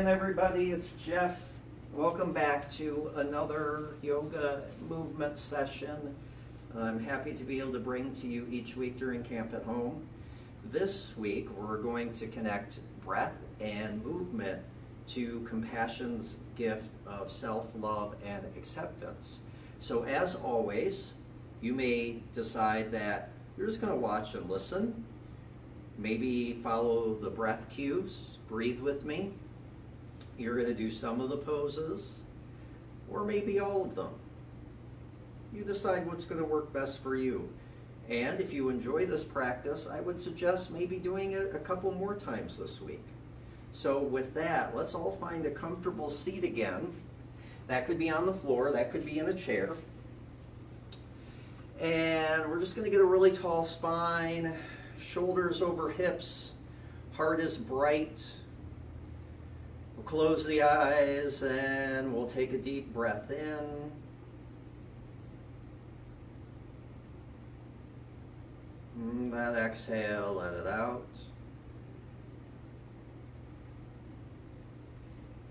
Everybody, it's Jeff. Welcome back to another yoga movement session. I'm happy to be able to bring to you each week during Camp at Home. This week we're going to connect breath and movement to compassion's gift of self-love and acceptance. So as always, you may decide that you're just going to watch and listen. Maybe follow the breath cues, breathe with me. You're going to do some of the poses, or maybe all of them. You decide what's going to work best for you. And if you enjoy this practice, I would suggest maybe doing it a couple more times this week. So with that, let's all find a comfortable seat again. That could be on the floor, that could be in a chair. And we're just going to get a really tall spine, shoulders over hips, heart is bright. We'll close the eyes and we'll take a deep breath in. And then exhale, let it out.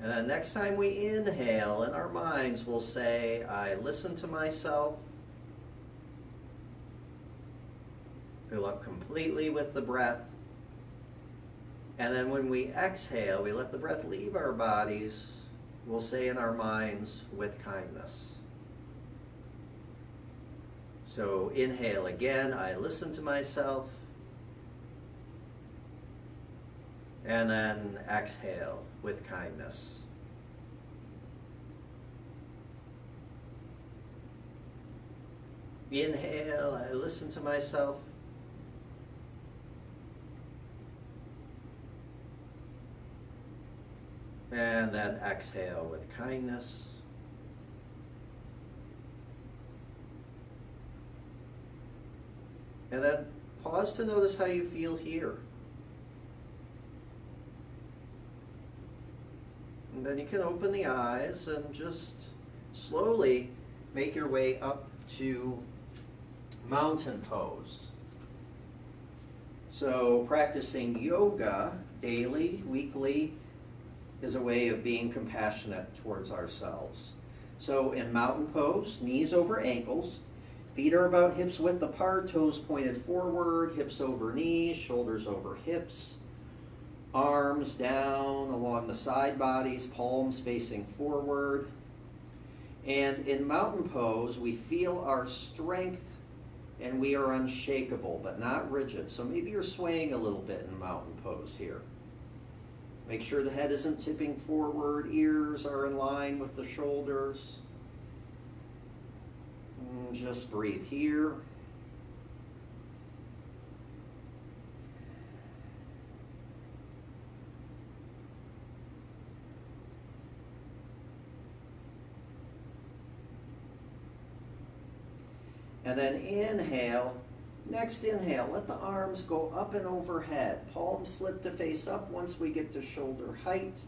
And then next time we inhale, in our minds we'll say, I listen to myself. Fill up completely with the breath. And then when we exhale, we let the breath leave our bodies. We'll say in our minds, with kindness. So inhale again, I listen to myself. And then exhale with kindness. Inhale, I listen to myself. And then exhale with kindness. And then pause to notice how you feel here. And then you can open the eyes and just slowly make your way up to mountain pose. So practicing yoga daily, weekly, is a way of being compassionate towards ourselves. So in mountain pose, knees over ankles, feet are about hips width apart, toes pointed forward, hips over knees, shoulders over hips, arms down along the side bodies, palms facing forward. And in mountain pose, we feel our strength and we are unshakable, but not rigid. So maybe you're swaying a little bit in mountain pose here. Make sure the head isn't tipping forward, ears are in line with the shoulders. And just breathe here. And then inhale. Next inhale, let the arms go up and overhead. Palms flip to face up once we get to shoulder height.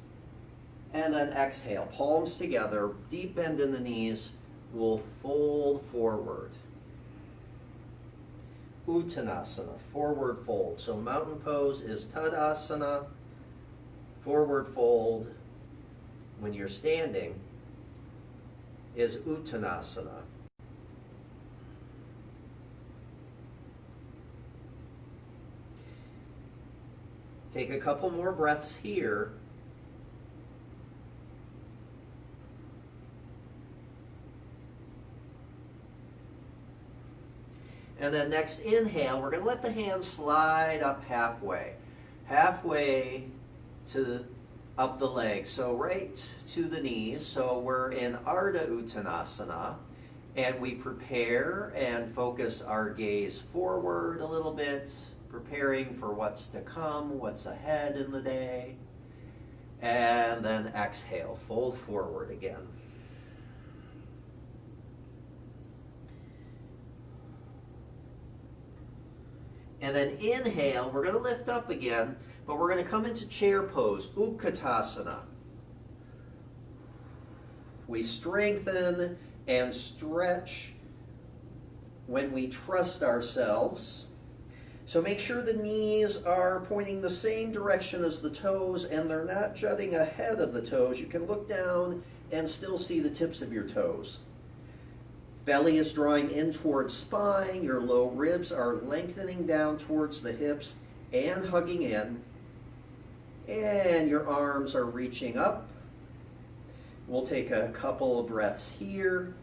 And then exhale, palms together, deep bend in the knees. We'll fold forward. Uttanasana, forward fold. So mountain pose is Tadasana, forward fold. When you're standing is Uttanasana. Take a couple more breaths here. And then next inhale, we're going to let the hands slide up halfway. Halfway to up the legs. So right to the knees. So we're in Ardha Uttanasana. And we prepare and focus our gaze forward a little bit, preparing for what's to come, what's ahead in the day. And then exhale, fold forward again. And then inhale, we're going to lift up again, but we're going to come into chair pose, Utkatasana. We strengthen and stretch when we trust ourselves. So make sure the knees are pointing the same direction as the toes and they're not jutting ahead of the toes. You can look down and still see the tips of your toes. Belly is drawing in towards spine. Your low ribs are lengthening down towards the hips and hugging in. And your arms are reaching up. We'll take a couple of breaths here.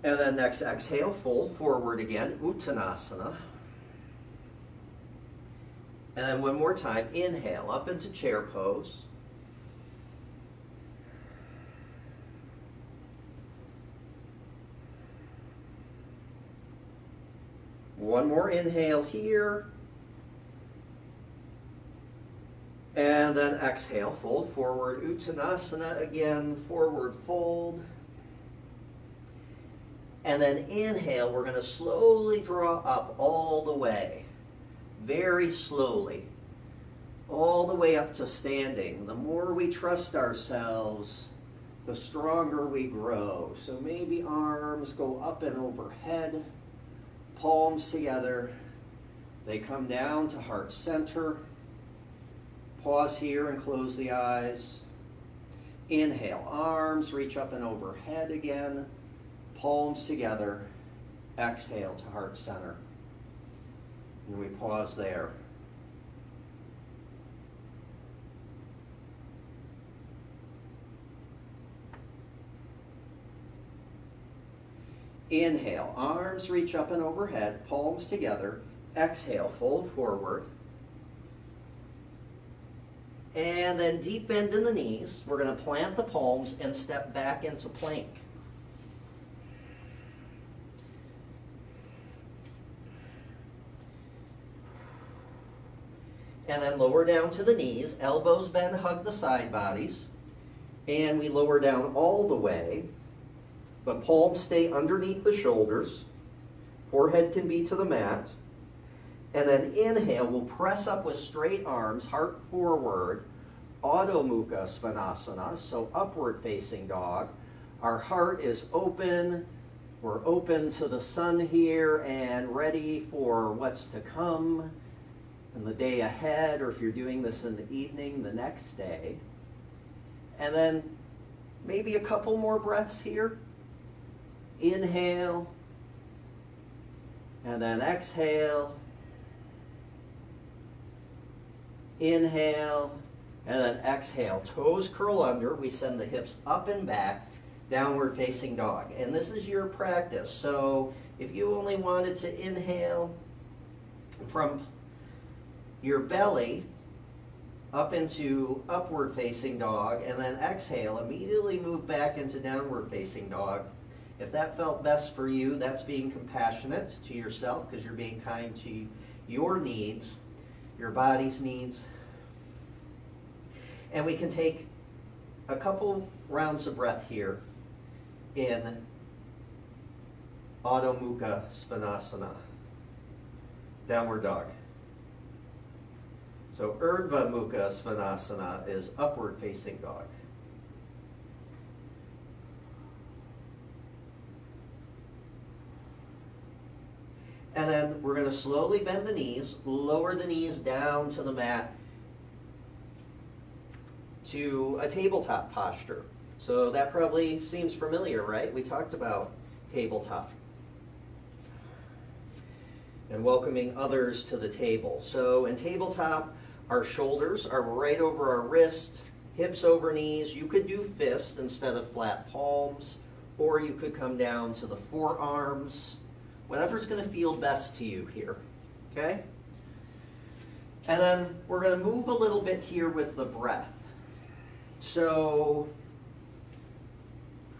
And then next exhale, fold forward again, Uttanasana. And then one more time, inhale up into chair pose. One more inhale here. And then exhale, fold forward, Uttanasana again, forward fold. And then inhale, we're going to slowly draw up all the way, very slowly, all the way up to standing. The more we trust ourselves, the stronger we grow. So maybe arms go up and overhead, palms together. They come down to heart center. Pause here and close the eyes. Inhale, arms reach up and overhead again. Palms together, exhale to heart center. And we pause there. Inhale, arms reach up and overhead, palms together. Exhale, fold forward. And then deep bend in the knees. We're going to plant the palms and step back into plank. And then lower down to the knees, elbows bend, hug the side bodies. And we lower down all the way, but palms stay underneath the shoulders. Forehead can be to the mat. And then inhale, we'll press up with straight arms, heart forward, Adho Mukha Svanasana, so upward facing dog. Our heart is open. We're open to the sun here and ready for what's to come in the day ahead, or if you're doing this in the evening, the next day. And then maybe a couple more breaths here. Inhale, and then exhale. Inhale, and then exhale. Toes curl under. We send the hips up and back, downward facing dog. And this is your practice. So if you only wanted to inhale from your belly up into upward facing dog, and then exhale, immediately move back into downward facing dog. If that felt best for you, that's being compassionate to yourself because you're being kind to your needs, your body's needs. And we can take a couple rounds of breath here in Adho Mukha Svanasana, downward dog. So Urdhva Mukha Svanasana is upward facing dog. And then we're going to slowly bend the knees, lower the knees down to the mat to a tabletop posture. So that probably seems familiar, right? We talked about tabletop and welcoming others to the table. So in tabletop, our shoulders are right over our wrist, hips over knees. You could do fists instead of flat palms, or you could come down to the forearms. Whatever's going to feel best to you here, okay? And then we're going to move a little bit here with the breath. So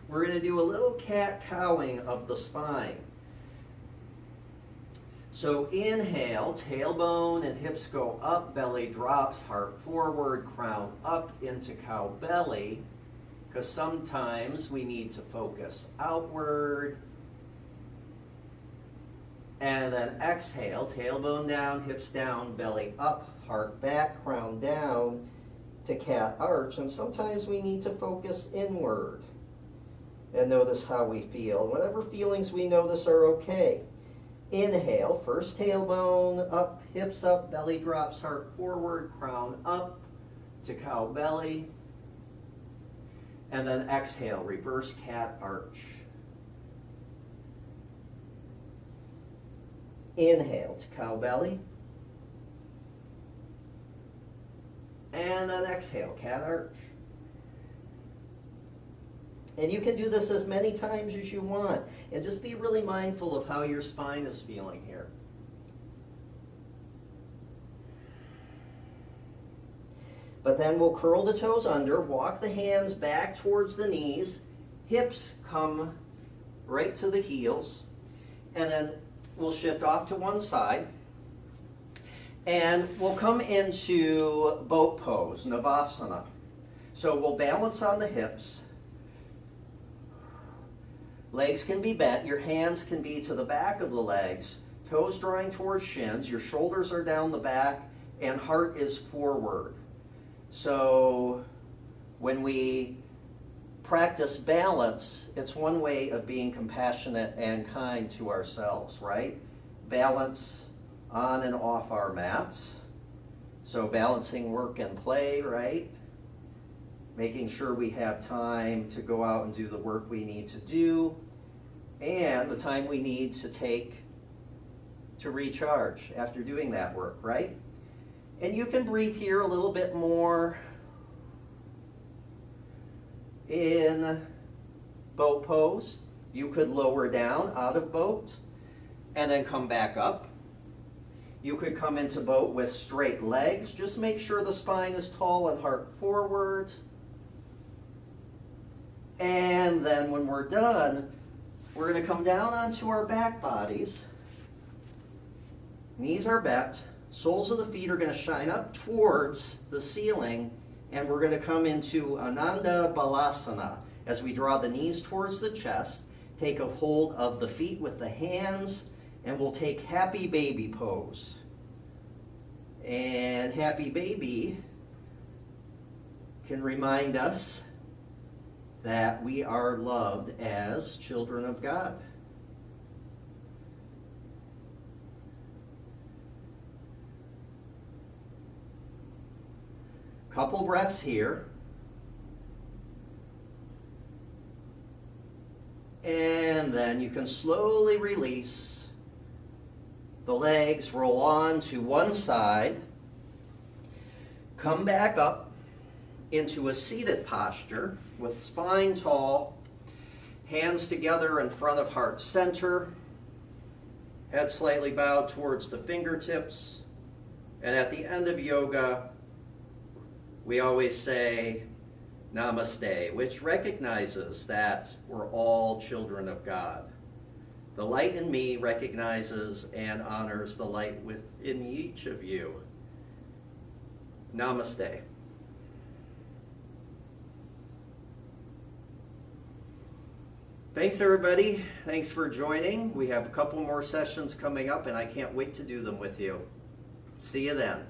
we're going to do a little cat-cowing of the spine. So inhale, tailbone and hips go up, belly drops, heart forward, crown up into cow belly, because sometimes we need to focus outward. And then exhale, tailbone down, hips down, belly up, heart back, crown down to cat arch. And sometimes we need to focus inward. and notice how we feel. Whatever feelings we notice are okay. Inhale, first tailbone up, hips up, belly drops, heart forward, crown up to cow belly. And then exhale, reverse cat arch. Inhale to cow belly. And then exhale, cat arch. And you can do this as many times as you want. And just be really mindful of how your spine is feeling here. But then we'll curl the toes under, walk the hands back towards the knees, hips come right to the heels, and then we'll shift off to one side. And we'll come into boat pose, Navasana. So we'll balance on the hips. Legs can be bent. Your hands can be to the back of the legs. Toes drawing towards shins. Your shoulders are down the back and heart is forward. So when we practice balance, it's one way of being compassionate and kind to ourselves, right? Balance on and off our mats. So balancing work and play, right? Making sure we have time to go out and do the work we need to do, and the time we need to take to recharge after doing that work, right? And you can breathe here a little bit more in boat pose. You could lower down out of boat and then come back up. You could come into boat with straight legs. Just make sure the spine is tall and heart forward. And then when we're done, we're going to come down onto our back bodies. Knees are bent. Soles of the feet are going to shine up towards the ceiling. And we're going to come into Ananda Balasana as we draw the knees towards the chest. Take a hold of the feet with the hands. And we'll take Happy Baby pose. And Happy Baby can remind us that we are loved as children of God. Couple breaths here. And then you can slowly release. The legs roll on to one side. Come back up into a seated posture with spine tall, hands together in front of heart center, head slightly bowed towards the fingertips. And at the end of yoga, we always say Namaste, which recognizes that we're all children of God. The light in me recognizes and honors the light within each of you. Namaste. Thanks, everybody. Thanks for joining. We have a couple more sessions coming up, and I can't wait to do them with you. See you then.